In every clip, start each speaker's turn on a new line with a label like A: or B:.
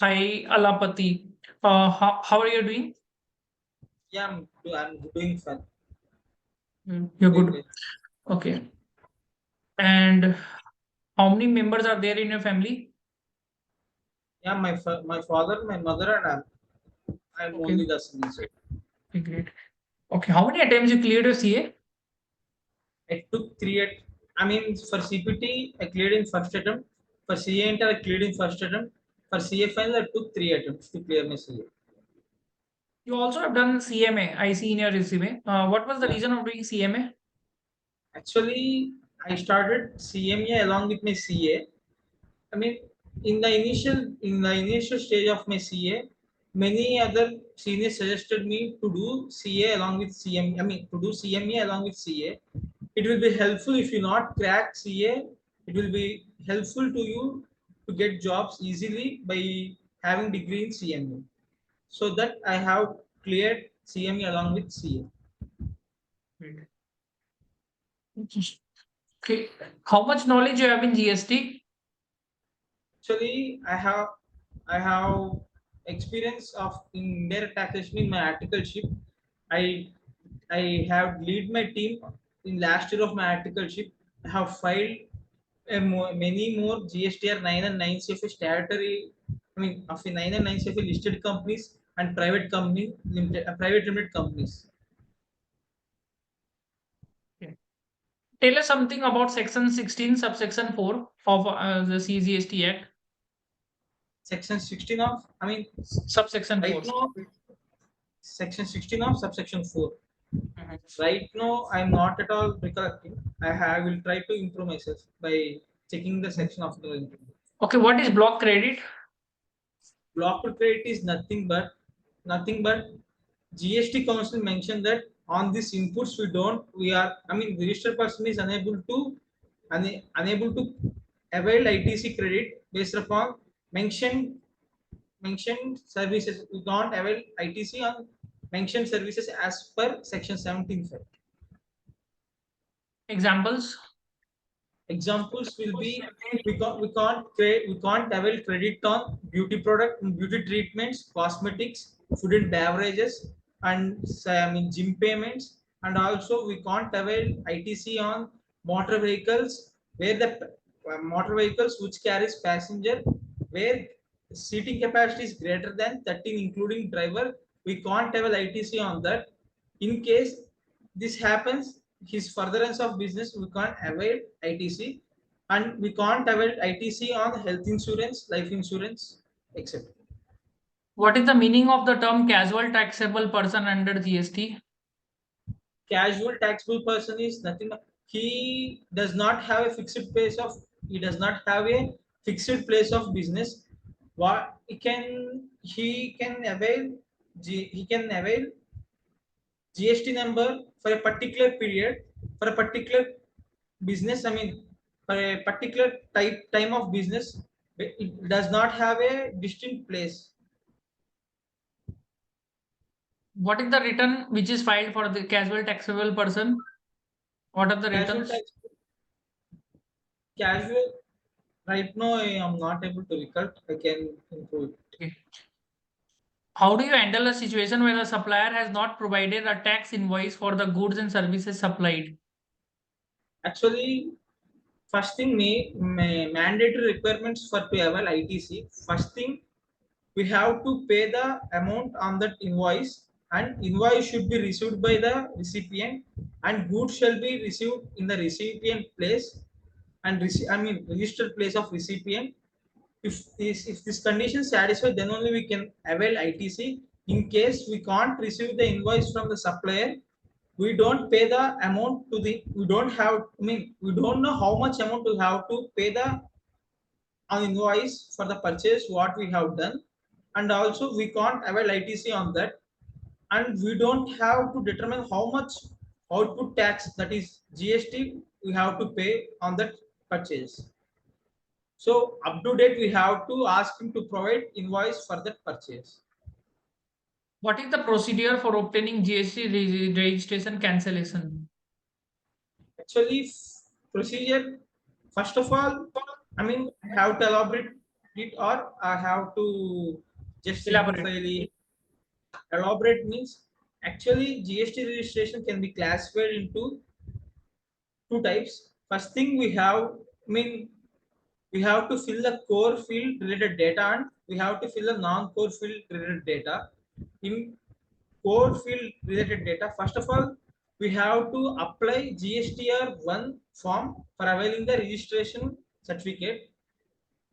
A: Hi, Alapati. How are you doing?
B: Yeah, I'm doing fun.
A: You're
B: Doing
A: good.
B: good.
A: Okay. And how many members are there in your family?
B: Yeah, my father, my mother, and I'm
A: Okay.
B: only the son. So
A: Okay, great. Okay. How many attempts you cleared your CA?
B: I took three at. I mean, for CPT, I cleared in first attempt. For CA Inter, I cleared in first attempt. For CA final, I took three attempts to clear my CA.
A: You also have done CMA. I see in your resume. What was the
B: Yeah,
A: reason of doing CMA?
B: actually, I started CMA along with my CA. I mean, in the initial stage of my CA, many other seniors suggested me to do CA along with CM. I mean, to do CMA along with CA. It will be helpful if you not crack CA. It will be helpful to you to get jobs easily by having degree in CMA. So that I have cleared CMA along with CA.
A: Great. Okay. How much knowledge you have in GST?
B: Actually, I have experience of indirect taxation in my articleship. I I have lead my team in last year of my articleship. I have filed many more GSTR 9 and 9 CFA statutory. I mean, of the 9 and 9 CFA listed companies and private limited companies.
A: Okay. Tell us something about Section 16, subsection 4 of the CGST Act.
B: Section 16 of, I mean,
A: Subsection 4.
B: right now, section 16 of subsection 4.
A: Mhm.
B: Right now, I'm not at all recollecting. I will try to improve myself by checking the section of the interview.
A: Okay. What is block credit?
B: Block to credit is nothing but GST Council mentioned that on these inputs the registered person is unable to avail ITC credit based upon mentioned mentioned services. We can't avail ITC on mentioned services as per section 17.
A: Examples?
B: Examples will be we can't avail credit on beauty treatments, cosmetics, food and beverages, and gym payments, and also we can't avail ITC on motor vehicles where the motor vehicles which carries passenger where seating capacity is greater than 13 including driver. We can't avail ITC on that. In case this happens, his furtherance of business, we can't avail ITC, and we can't avail ITC on health insurance, life insurance, etc.
A: What is the meaning of the term casual taxable person under GST?
B: Casual taxable person is nothing. He does not have a fixed place of. He does not have a fixed place of business. What he can avail. He can avail GST number for a particular period, for a particular business. I mean, for a particular time of business, it does not have a distinct place.
A: What is the return which is filed for the casual taxable person? What are the
B: Casual
A: returns?
B: tax, casual. Right now, I am not able to recall. I can improve it.
A: Okay. How do you handle a situation where the supplier has not provided a tax invoice for the goods and services supplied?
B: Actually, first thing, mandatory requirements for to avail ITC. First thing, we have to pay the amount on that invoice, and invoice should be received by the recipient, and goods shall be received in the recipient place and registered place of recipient. If this condition satisfied, then only we can avail ITC. In case we can't receive the invoice from the supplier, we don't pay the amount to the we don't have I mean we don't know how much amount we have to pay the on invoice for the purchase what we have done, and also we can't avail ITC on that, and we don't have to determine how much output tax, that is GST, we have to pay on that purchase. So up to date, we have to ask him to provide invoice for that purchase.
A: What is the procedure for obtaining GST registration cancellation?
B: Actually, procedure. First of all, I have to elaborate it, or I have to just
A: Elaborate.
B: simplify the elaborate means actually GST registration can be classified into two types. First thing we have, I mean, we have to fill the core field related data and we have to fill the non-core field related data. In core field related data, first of all, we have to apply GSTR1 form for availing the registration certificate.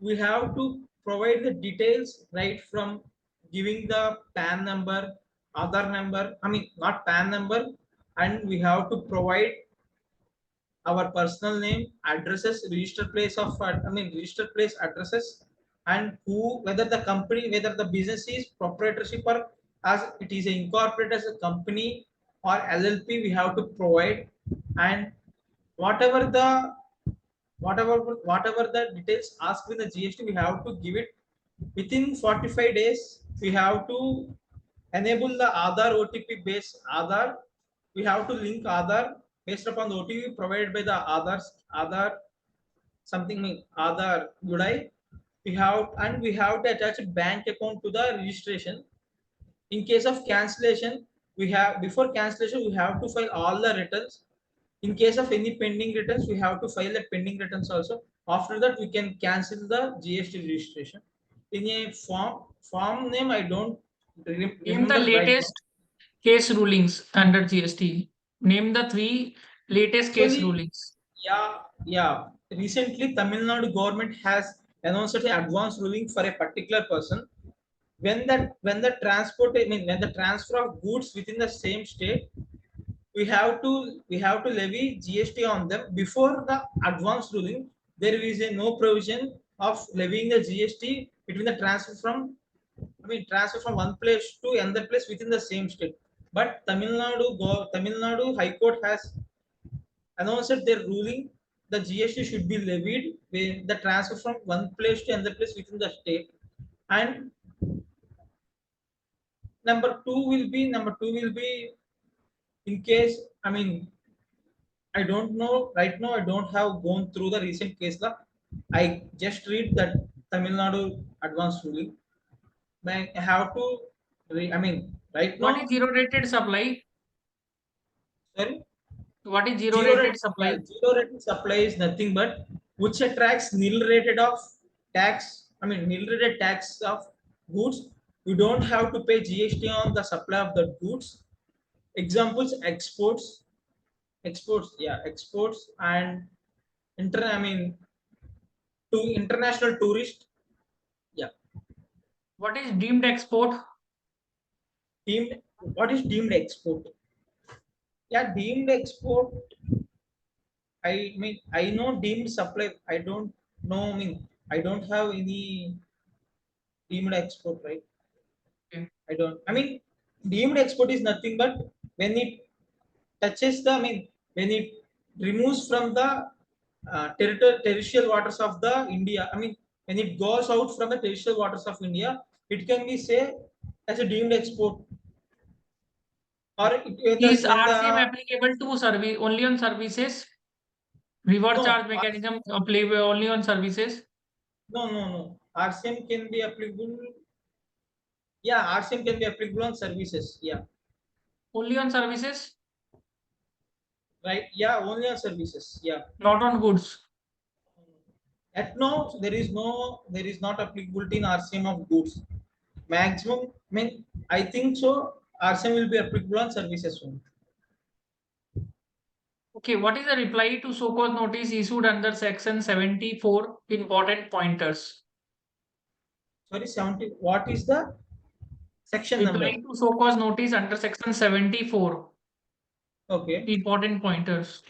B: We have to provide the details right from giving the PAN number, Aadhaar number, I mean not PAN number, and we have to provide our personal name, addresses, registered place of, registered place addresses, and who, whether the company, whether the business is proprietorship or as it is incorporated as a company or LLP, we have to provide, and whatever the whatever the details asked in the GST, we have to give it within 45 days. We have to enable the Aadhaar OTP based Aadhaar. We have to link Aadhaar based upon the OTP provided by the Aadhaar something like Aadhaar Udai. We have to attach a bank account to the registration. In case of cancellation, we have before cancellation we have to file all the returns. In case of any pending returns, we have to file the pending returns also. After that, we can cancel the GST registration. In a form name, I don't
A: Name the
B: remember right now.
A: latest case rulings under GST. Name the three latest case
B: Actually,
A: rulings.
B: yeah. Recently, Tamil Nadu government has announced an advance ruling for a particular person. When the transport, I mean, when the transfer of goods within the same state, we have to levy GST on them before the advance ruling. There is a no provision of levying the GST between the transfer from one place to another place within the same state. But Tamil Nadu High Court has announced their ruling. The GST should be levied when the transfer from one place to another place within the state. And number two will be in case, I don't know right now. I don't have gone through the recent case law. I just read that Tamil Nadu advanced ruling. I have to. Right
A: What is
B: now,
A: zero rated supply?
B: sorry,
A: What is zero rated supply?
B: zero rated supply is nothing but which attracts nil rated of tax. Nil rated tax of goods. You don't have to pay GST on the supply of the goods. Examples: exports and inter. To international tourist. Yeah.
A: What is deemed export?
B: Deemed, what is deemed export? Yeah, deemed export. I know deemed supply. I don't know. I don't have any deemed export, right?
A: Okay.
B: I don't. Deemed export is nothing but when it touches the. When it removes from the terrestrial waters of the India. When it goes out from the terrestrial waters of India, it can be say as a deemed export. Or
A: Is
B: when
A: RCM
B: the
A: applicable to service only on services? Reverse
B: no
A: charge mechanism applicable only on services?
B: no RCM can be applicable. Yeah, RCM can be applicable on services. Yeah,
A: Only on services,
B: right. Yeah, only on services. Yeah.
A: not on goods.
B: At no, there is not applicability in RCM of goods. Maximum, I think so. RCM will be applicable on services only.
A: Okay, what is the reply to so-called notice issued under section 74 important pointers?
B: Sorry, 70. What is the section
A: Reply
B: number?
A: to so-called notice under section 74
B: Okay.
A: important pointers.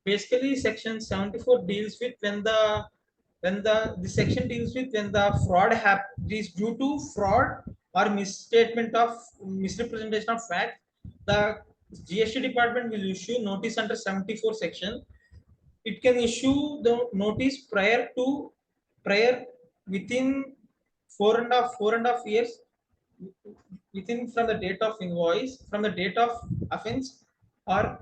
B: Basically, section 74 deals with when the section deals with when the fraud is due to fraud or misstatement of misrepresentation of fact. The GST department will issue notice under 74 section. It can issue the notice prior within four and a half years within from the date of invoice, from the date of offense, or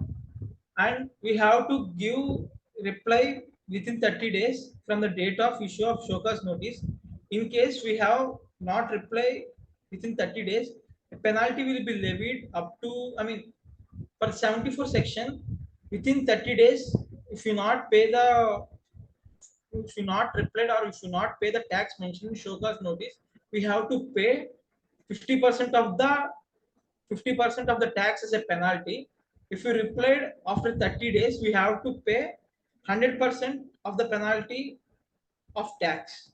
B: and we have to give reply within 30 days from the date of issue of show cause notice. In case we have not reply within 30 days, a penalty will be levied up to, I mean, for 74 section, within 30 days, if you not pay the, if you not replied or if you not pay the tax mentioned in show cause notice, we have to pay 50% of the 50% of the tax as a penalty. If you replied after 30 days, we have to pay 100% of the penalty of tax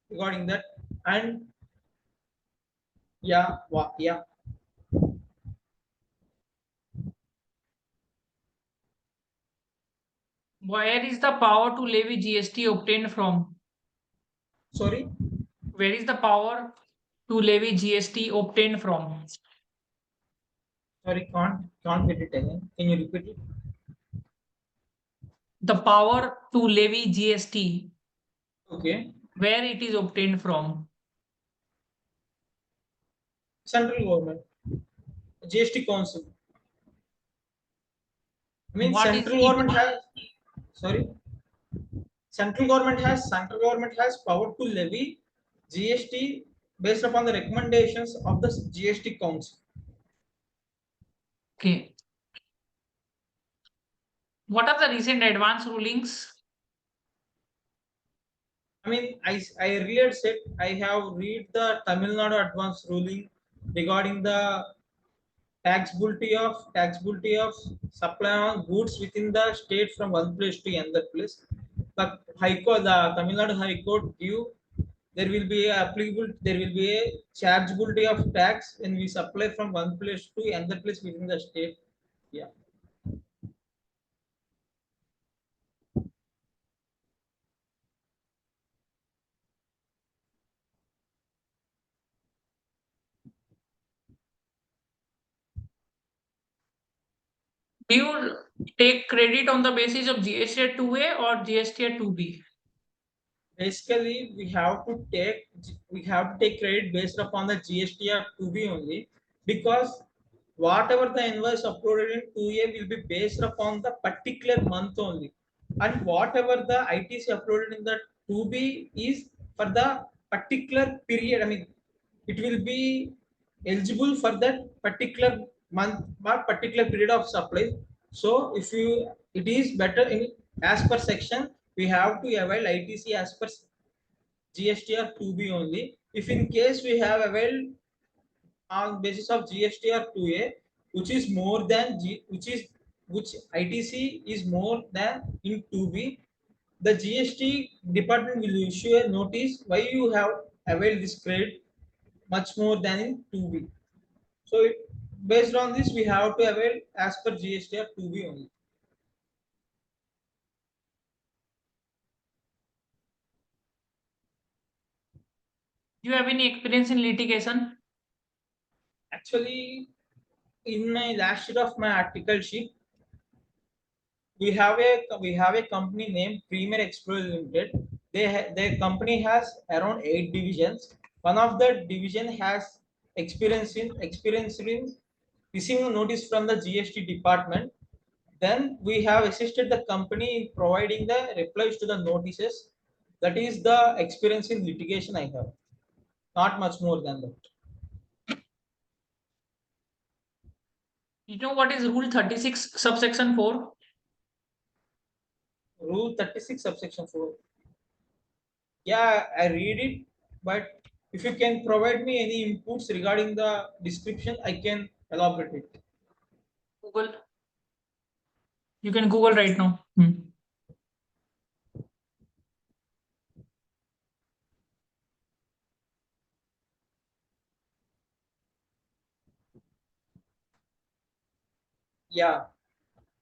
B: regarding that. And yeah, yeah.
A: Where is the power to levy GST obtained from?
B: Sorry,
A: Where is the power to levy GST obtained from?
B: sorry, can't get it again. Can you repeat it?
A: The power to levy GST,
B: Okay,
A: where it is obtained from?
B: central government, GST council. I mean,
A: What is
B: central
A: it?
B: government has. Sorry, central government has power to levy GST based upon the recommendations of the GST council.
A: Okay. What are the recent advance rulings?
B: I mean, I earlier said I have read the Tamil Nadu advance ruling regarding the taxability of supply of goods within the state from one place to another place. But High Court, the Tamil Nadu High Court give there will be a applicable, there will be a chargeability of tax when we supply from one place to another place within the state. Yeah.
A: Do you take credit on the basis of GST at 2A or GST at 2B?
B: Basically, we have to take credit based upon the GST or 2B only, because whatever the invoice uploaded in 2A will be based upon the particular month only, and whatever the ITC uploaded in the 2B is for the particular period. I mean, it will be eligible for that particular month or particular period of supply. So if you, it is better in as per section, we have to avail ITC as per GST or 2B only. If in case we have availed on basis of GST or 2A, which is more than which ITC is more than in 2B, the GST department will issue a notice why you have availed this credit much more than in 2B. So based on this, we have to avail as per GST or 2B only.
A: Do you have any experience in litigation?
B: Actually, in my last sheet of my article sheet, we have a company named Premier Explore Limited. Their company has around 8 divisions. One of the division has experience in receiving a notice from the GST department. Then we have assisted the company in providing the replies to the notices. That is the experience in litigation I have. Not much more than that.
A: You know what is Rule 36 subsection 4?
B: Rule 36 subsection 4. Yeah, I read it, but if you can provide me any inputs regarding the description, I can elaborate it.
A: Google. You can Google right now.
B: Yeah,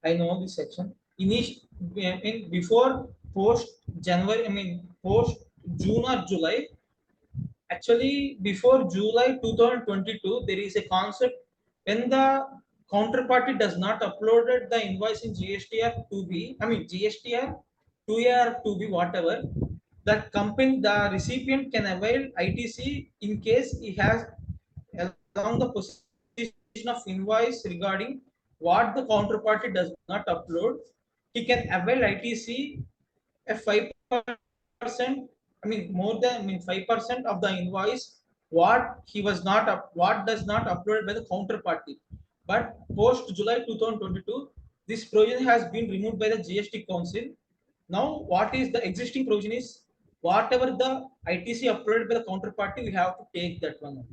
B: I know this section. In before post January, I mean post June or July. Actually, before July 2022, there is a concept when the counterparty does not uploaded the invoice in GSTR 2B, I mean GSTR 2A or 2B, whatever, the company, the recipient can avail ITC in case he has along the position of invoice regarding what the counterparty does not upload. He can avail ITC a 5%, I mean more than, I mean 5% of the invoice what he was not up, what does not uploaded by the counterparty. But post July 2022, this provision has been removed by the GST Council. Now, what is the existing provision is whatever the ITC uploaded by the counterparty, we have to take that one.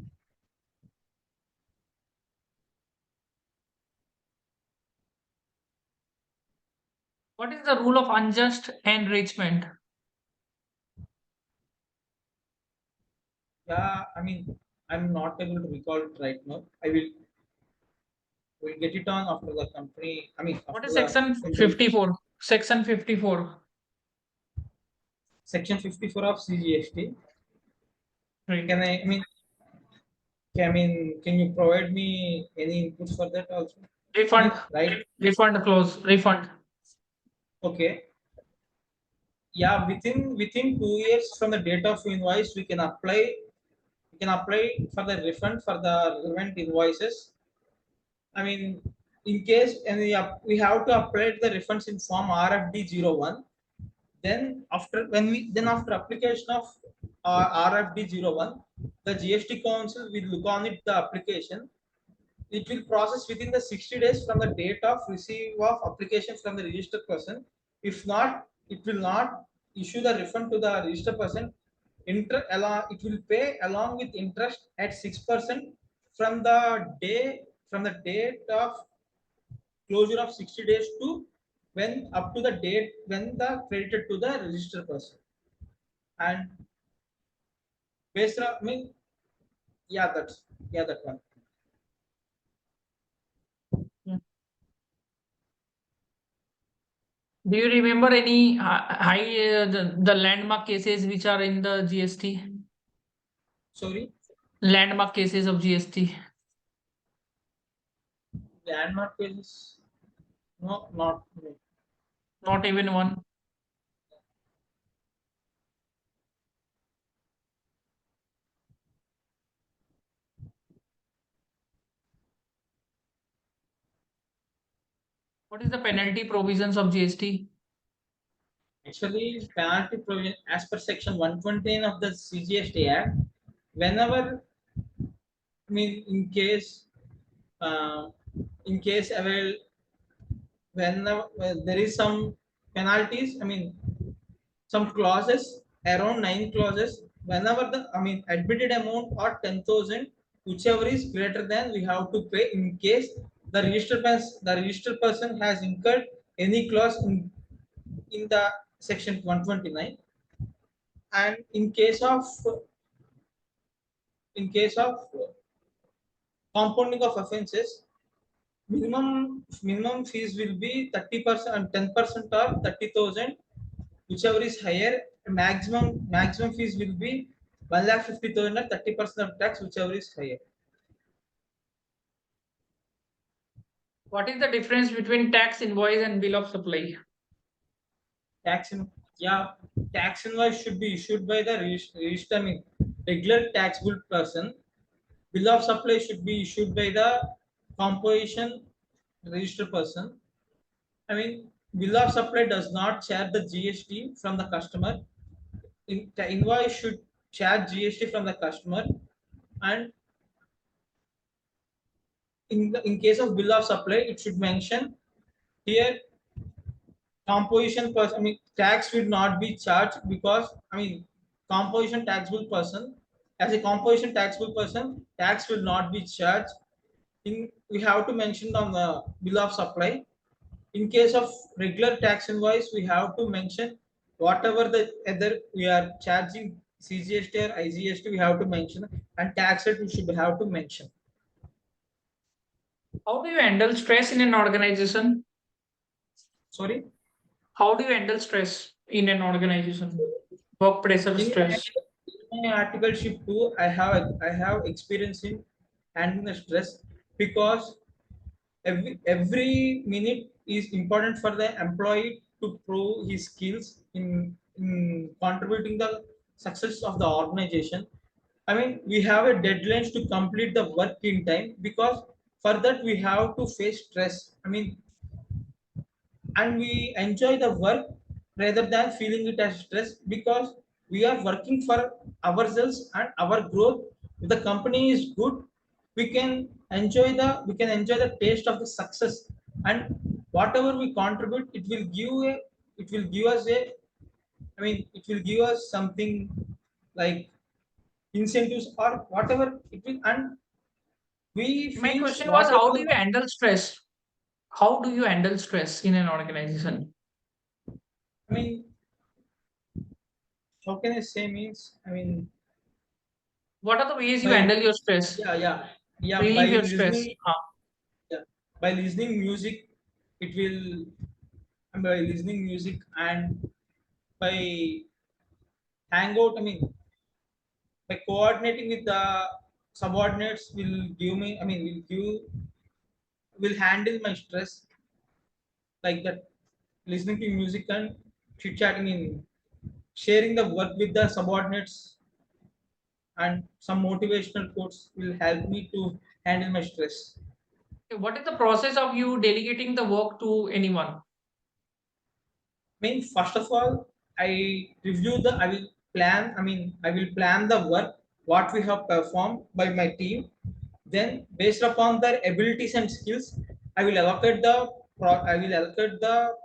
A: What is the rule of unjust enrichment?
B: Yeah, I mean, I'm not able to recall it right now. I will get it on after the company. I mean,
A: What
B: after
A: is
B: the
A: section
B: interview.
A: 54? Section 54.
B: Section 54 of CGST.
A: Right.
B: Can I? I mean, can you provide me any inputs for that also? I
A: Refund.
B: mean, right?
A: Refund clause. Refund.
B: Okay. Yeah, within 2 years from the date of invoice, we can apply for the refund for the relevant invoices. I mean, in case any we have to apply the refunds in form RFD 01. Then after application of RFD 01, the GST Council will look on it the application. It will process within the 60 days from the date of receive of application from the registered person. If not, it will not issue the refund to the registered person. It will pay along with interest at 6% from the date of closure of 60 days to when up to the date when the credited to the registered person. And based on, I mean, yeah, that one.
A: Yeah. Do you remember any high the landmark cases which are in the GST?
B: Sorry,
A: Landmark cases of GST.
B: landmark pages. No, not no.
A: Not even one. What is the penalty provisions of GST?
B: Actually, penalty provision as per section 120 of the CGST Act, whenever, I mean, uh, in case avail, whenever there is some penalties, I mean, some clauses, around 9 clauses. Whenever the, I mean, admitted amount or 10,000, whichever is greater than, we have to pay in case the registered person has incurred any clause in the section 129. And in case of compounding of offences, minimum fees will be 30% and 10% or 30,000, whichever is higher. Maximum fees will be 1,50,000 or 30% of tax, whichever is higher.
A: What is the difference between tax invoice and bill of supply?
B: Tax in Yeah, tax invoice should be issued by the register, I mean, regular taxable person. Bill of supply should be issued by the composition registered person. I mean, bill of supply does not charge the GST from the customer. The invoice should charge GST from the customer. And in case of bill of supply, it should mention here composition person. I mean, tax will not be charged because, I mean, composition taxable person, as a composition taxable person, tax will not be charged. We have to mention on the bill of supply. In case of regular tax invoice, we have to mention whatever the other we are charging CGST or IGST, we have to mention, and tax rate we should have to mention.
A: How do you handle stress in an organization?
B: Sorry,
A: How do you handle stress in an organization? Work pressure
B: in
A: stress.
B: my articleship too, I have experience in handling the stress, because every minute is important for the employee to prove his skills in contributing the success of the organization. I mean, we have a deadlines to complete the work in time, because for that we have to face stress. I mean, and we enjoy the work rather than feeling it as stress, because we are working for ourselves and our growth. If the company is good, we can enjoy the taste of the success, and whatever we contribute, it will give us a, it will give us something like incentives or whatever it will, and we
A: My
B: feels
A: question was, how
B: whatever.
A: do you handle stress? How do you handle stress in an organization?
B: I mean, how can I say means?
A: What are the ways you
B: By
A: handle your stress?
B: yeah, yeah, yeah. By
A: Relieve your stress.
B: listening, yeah, by listening music, it will. And by listening music and by hangout. By coordinating with the subordinates will give me. Will handle my stress like that. Listening to music and chit chatting in sharing the work with the subordinates and some motivational quotes will help me to handle my stress.
A: What is the process of you delegating the work to anyone?
B: First of all, I will I will plan the work, what we have performed by my team. Then, based upon their abilities and skills, I will allocate the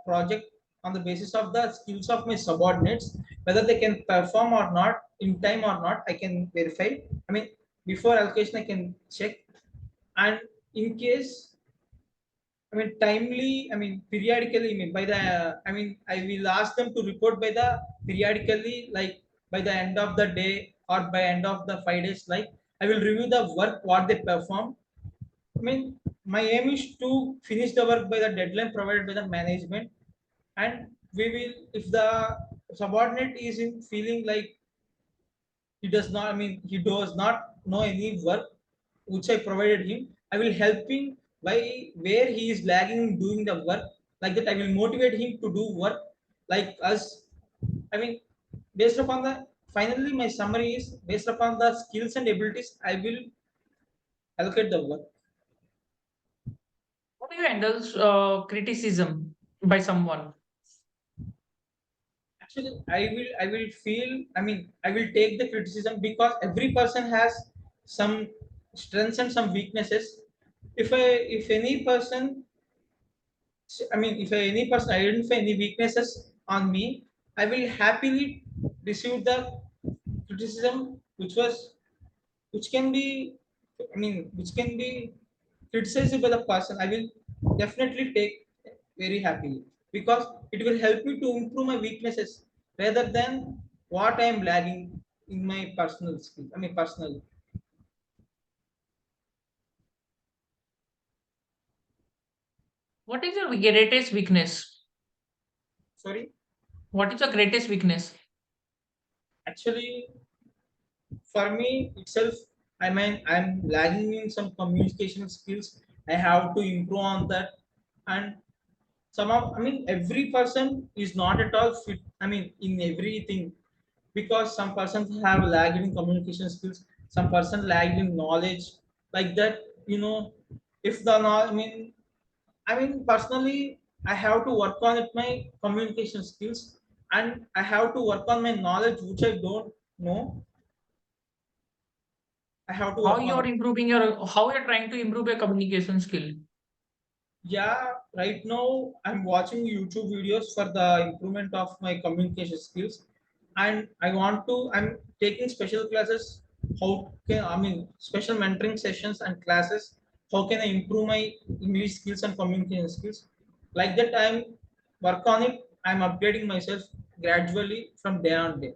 B: project on the basis of the skills of my subordinates, whether they can perform or not in time or not. I can verify. I mean, Before allocation, I can check, and in case timely. Periodically. I will ask them to report by the periodically, like by the end of the day or by end of the 5 days. Like I will review the work what they perform. My aim is to finish the work by the deadline provided by the management, and we will. If the subordinate is in feeling like he does not know any work which I provided him, I will help him by where he is lagging in doing the work. Like that, I will motivate him to do work like us. I mean, based upon the finally, my summary is based upon the skills and abilities, I will allocate the work.
A: How do you handle criticism by someone?
B: Actually, I will feel. I will take the criticism because every person has some strengths and some weaknesses. If any person if any person identify any weaknesses on me, I will happily receive the criticism which can be, which can be criticized by the person. I will definitely take very happily because it will help me to improve my weaknesses rather than what I am lagging in my personal skill. Personal.
A: What is your greatest weakness?
B: Sorry.
A: What is your greatest weakness?
B: Actually, for me itself, I'm lagging in some communication skills. I have to improve on that. And every person is not at all fit, in everything, because some persons have lagged in communication skills, some person lagged in knowledge, like that. you know if the no- Personally, I have to work on it, my communication skills, and I have to work on my knowledge which I don't know. I have to
A: How
B: work on
A: you're
B: it.
A: improving your, how you're trying to improve your communication skill?
B: Yeah, right now I'm watching YouTube videos for the improvement of my communication skills, and I'm taking special classes. Special mentoring sessions and classes. How can I improve my English skills and communication skills? Like that, I'm work on it. I'm upgrading myself gradually from day on day.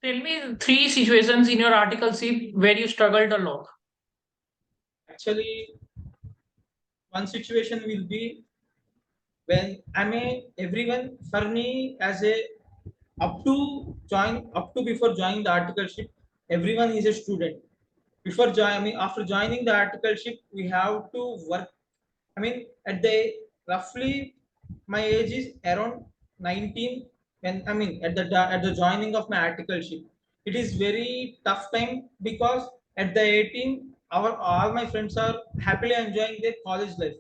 A: Tell me three situations in your articleship where you struggled a lot.
B: Actually, one situation will be when everyone for me as a up to before joining the articleship, everyone is a student. After joining the articleship, we have to work. At the roughly my age is around 19 when at the joining of my articleship. It is very tough time because at the 18, our all my friends are happily enjoying their college life.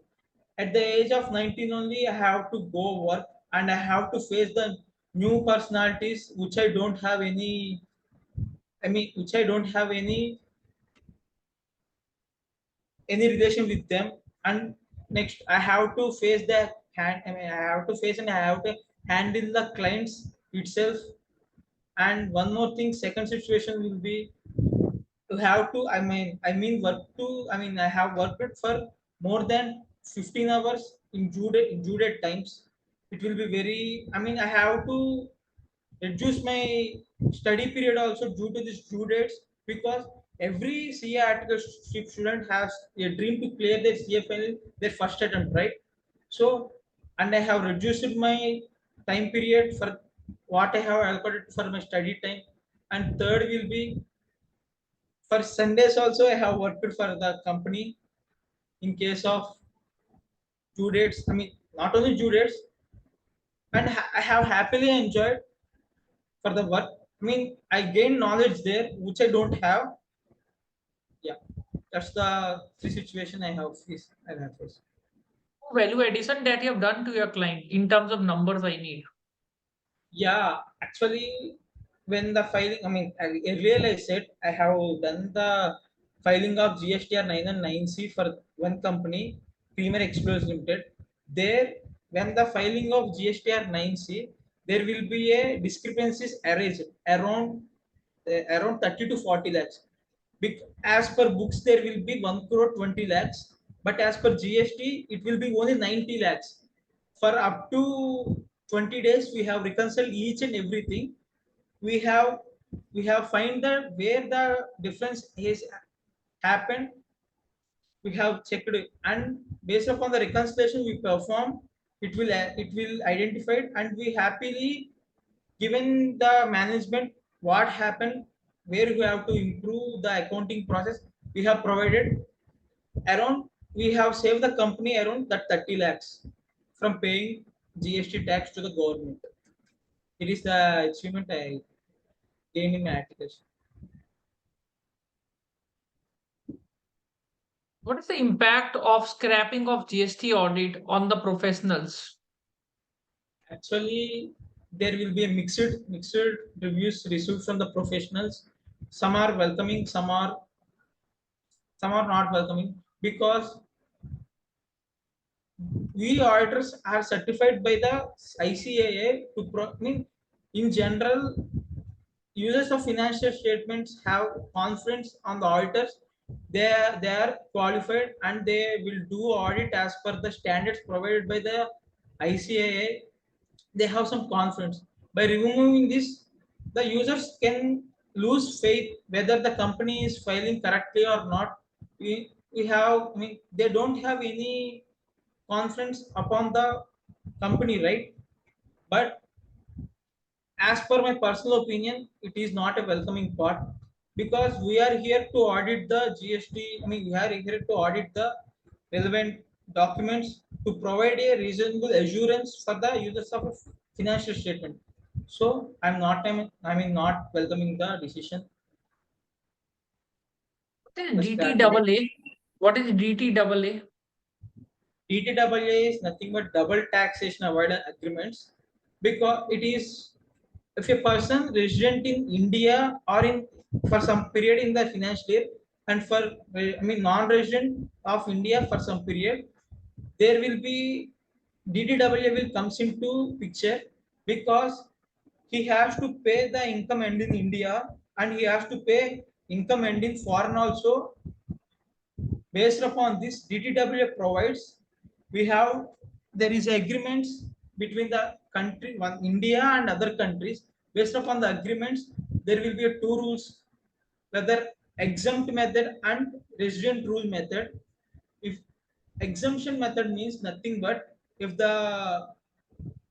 B: At the age of 19 only, I have to go work and I have to face the new personalities which I don't have any, which I don't have any relation with them. And next I have to face the I have to face and I have to handle the clients itself. And one more thing, second situation will be to have to work to I have worked for more than 15 hours in due date times. It will be very, I have to reduce my study period also due to these due dates, because every CA article student has a dream to clear their CA final their first attempt, right? So, and I have reduced my time period for what I have allocated for my study time. And third will be for Sundays also I have worked for the company in case of due dates. Not only due dates, and I have happily enjoyed for the work. I gain knowledge there which I don't have. Yeah, that's the three situation I have faced.
A: Value addition that you have done to your client in terms of numbers I need.
B: Yeah, actually, when the filing, earlier I said I have done the filing of GSTR 9 and 9C for one company, Premier Explorers Limited. There, when the filing of GSTR 9C, there will be a discrepancies arised around 30 to 40 lakhs. As per books, there will be 1 crore 20 lakhs, but as per GST, it will be only 90 lakhs. For up to 20 days, we have reconciled each and everything. We have we have find that where the difference is happened. We have checked it, and based upon the reconciliation we perform, it will identify it, and we happily given the management what happened, where we have to improve the accounting process. We have provided around, we have saved the company around that 30 lakhs from paying GST tax to the government. It is the achievement I gained in my application.
A: What is the impact of scrapping of GST audit on the professionals?
B: Actually, there will be a mixed reviews received from the professionals. Some are welcoming, some are not welcoming, because we auditors are certified by the ICAA to in general, users of financial statements have confidence on the auditors. They are qualified and they will do audit as per the standards provided by the ICAA. They have some confidence. By removing this, the users can lose faith whether the company is filing correctly or not. We have, they don't have any confidence upon the company, right? But as per my personal opinion, it is not a welcoming part, because we are here to audit the GST. We are here to audit the relevant documents to provide a reasonable assurance for the users of a financial statement. So not welcoming the decision.
A: What is
B: The scrapping.
A: DTAA? What is DTAA?
B: DTAA is nothing but double taxation avoidance agreements, because it is, if a person resident in India or in for some period in the financial year, and for non-resident of India for some period, there will be DTAA will comes into picture, because he has to pay the income end in India and he has to pay income end in foreign also. Based upon this, DTAA provides, we have, there is agreements between the country one India and other countries. Based upon the agreements, there will be a two rules, whether exempt method and resident rule method. If exemption method means nothing but, if the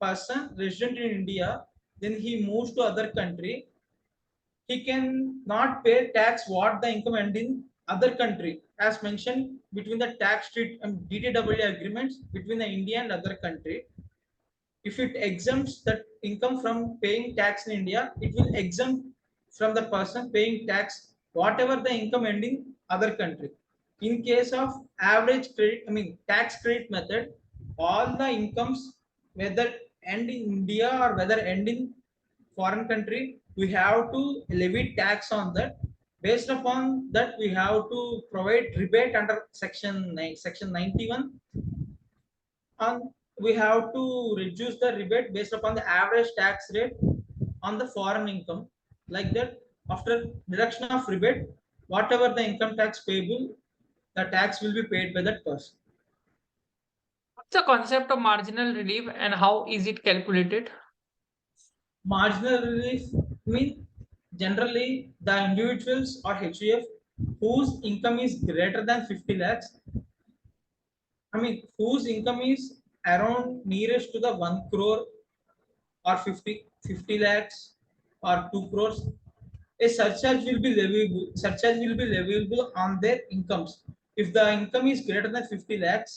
B: person resident in India, then he moves to other country, he can not pay tax what the income earned in other country, as mentioned between the tax treat and DTAA agreements between the India and other country. If it exempts that income from paying tax in India, it will exempt from the person paying tax whatever the income earned in other country. In case of average credit, tax credit method, all the incomes, whether end in India or whether end in foreign country, we have to levy tax on that. Based upon that, we have to provide rebate under section 91, and we have to reduce the rebate based upon the average tax rate on the foreign income. Like that, after deduction of rebate, whatever the income tax payable, the tax will be paid by that person.
A: What's the concept of marginal relief and how is it calculated?
B: Marginal relief means generally the individuals or HUF whose income is greater than 50 lakhs, whose income is around nearest to the 1 crore or 50 lakhs or 2 crores, a surcharge will be leviable. Surcharge will be leviable on their incomes. If the income is greater than 50 lakhs,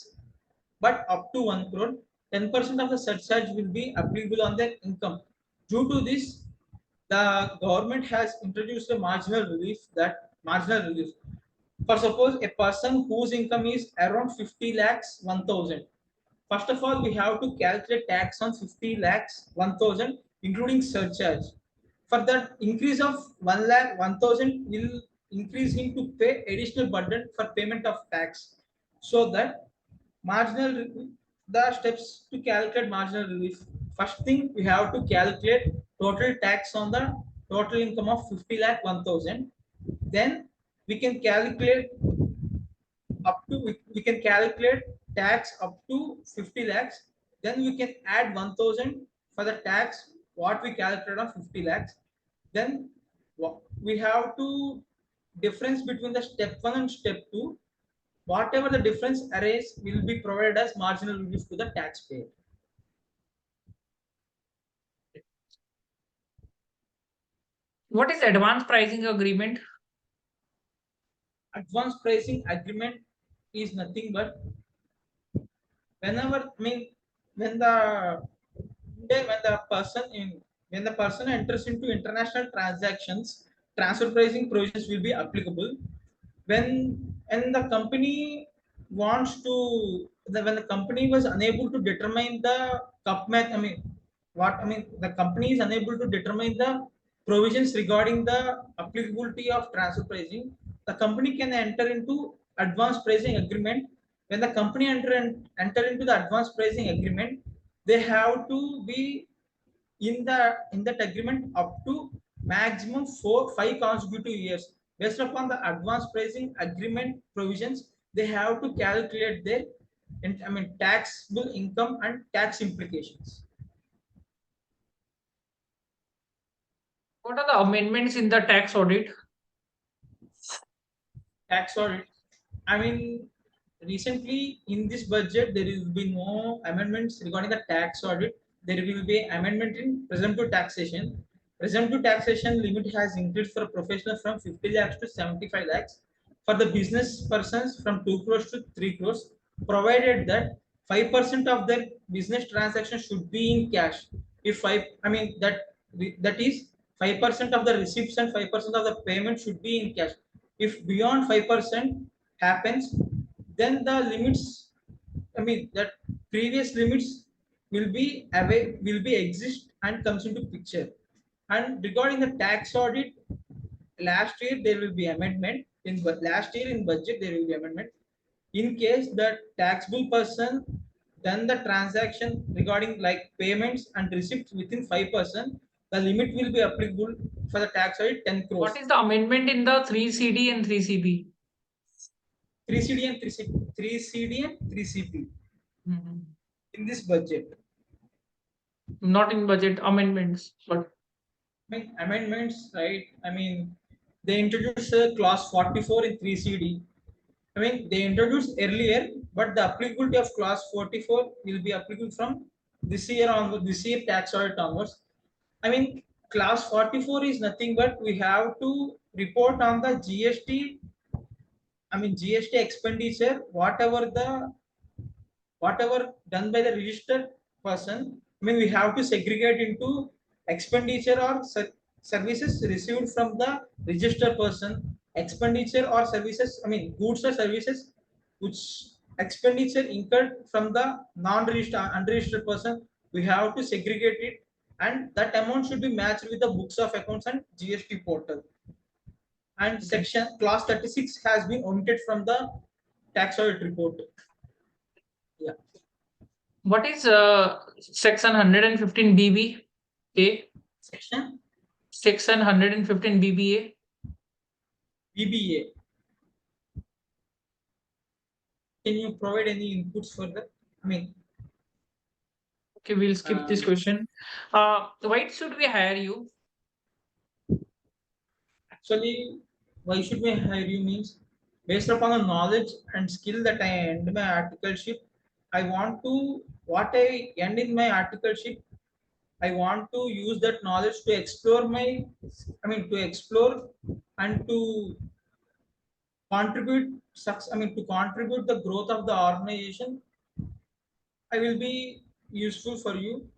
B: but up to 1 crore, 10% of the surcharge will be applicable on their income. Due to this, the government has introduced a marginal relief. For suppose a person whose income is around 50 lakhs 1000. First of all, we have to calculate tax on 50 lakhs 1000, including surcharge. For that increase of 1 lakh 1000 will increase him to pay additional burden for payment of tax. So that marginal the steps to calculate marginal relief. First thing, we have to calculate total tax on the total income of 50 lakh 1000. Then we can calculate we can calculate tax up to 50 lakhs. Then we can add 1000 for the tax what we calculate on 50 lakhs. Then we have to difference between the step 1 and step 2. Whatever the difference arrays will be provided as marginal relief to the taxpayer.
A: What is advance pricing agreement?
B: Advance pricing agreement is nothing but whenever when the when the person in when the person enters into international transactions, transfer pricing provisions will be applicable. when when the company wants to when the company was unable to determine the cup math the company is unable to determine the provisions regarding the applicability of transfer pricing, the company can enter into advanced pricing agreement. When the company enter into the advanced pricing agreement, they have to be in that agreement up to maximum 5 consecutive years. Based upon the advanced pricing agreement provisions, they have to calculate their taxable income and tax implications.
A: What are the amendments in the tax audit?
B: Tax audit. I mean, recently in this budget there will be no amendments regarding the tax audit. There will be amendment in presumptive taxation. Presumptive taxation limit has increased for professional from 50 lakhs to 75 lakhs. For the business persons from 2 crores to 3 crores, provided that 5% of their business transaction should be in cash. If five, I mean that is 5% of the receipts and 5% of the payment should be in cash. If beyond 5% happens, then the limits, that previous limits will be exist and comes into picture. And regarding the tax audit, last year there will be amendment. Last year in budget there will be amendment. In case the taxable person done the transaction regarding like payments and receipts within 5%, the limit will be applicable for the tax audit 10 crores.
A: What is the amendment in the 3CD and 3CB?
B: 3CD and 3CD and 3CP
A: Mhm.
B: in this budget.
A: Not in budget amendments, but
B: Amendments, right? They introduced clause 44 in 3CD. They introduced earlier, but the applicability of clause 44 will be applicable from this year tax audit onwards. Clause 44 is nothing but we have to report on the GST, GST expenditure, whatever done by the registered person. We have to segregate into expenditure or services received from the registered person, expenditure or services, goods or services which expenditure incurred from the non-registered unregistered person, we have to segregate it, and that amount should be matched with the books of accounts and GST portal. And
A: Okay.
B: section class 36 has been omitted from the tax audit report. Yeah.
A: What is section 115 BBA?
B: Section
A: Section 115 BBA.
B: BBA. Can you provide any inputs for that? I mean,
A: Okay, we'll skip this question. Why should we hire you?
B: actually, why should we hire you means based upon the knowledge and skill that I end my articleship, I want to what I end in my articleship, I want to use that knowledge to explore my, I mean, to explore and to contribute, I mean, to contribute the growth of the organization. I will be useful for you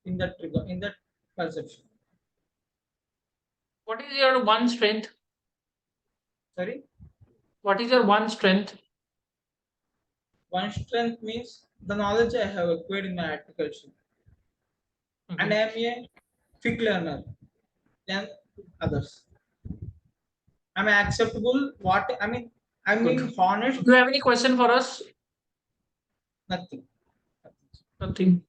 B: in that regard, in that perception.
A: What is your one strength?
B: Sorry,
A: What is your one strength?
B: one strength means the knowledge I have acquired in my articleship, and I
A: Okay,
B: am a quick learner than others. I'm acceptable. What I mean, I'm
A: good.
B: being honest.
A: Do you have any question for us?
B: Nothing.
A: Nothing.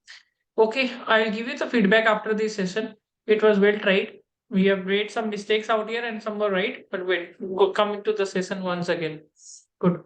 A: Okay, I'll give you the feedback after this session. It was well tried. We have made some mistakes out here and some were right, but wait, coming to the session once again. Good.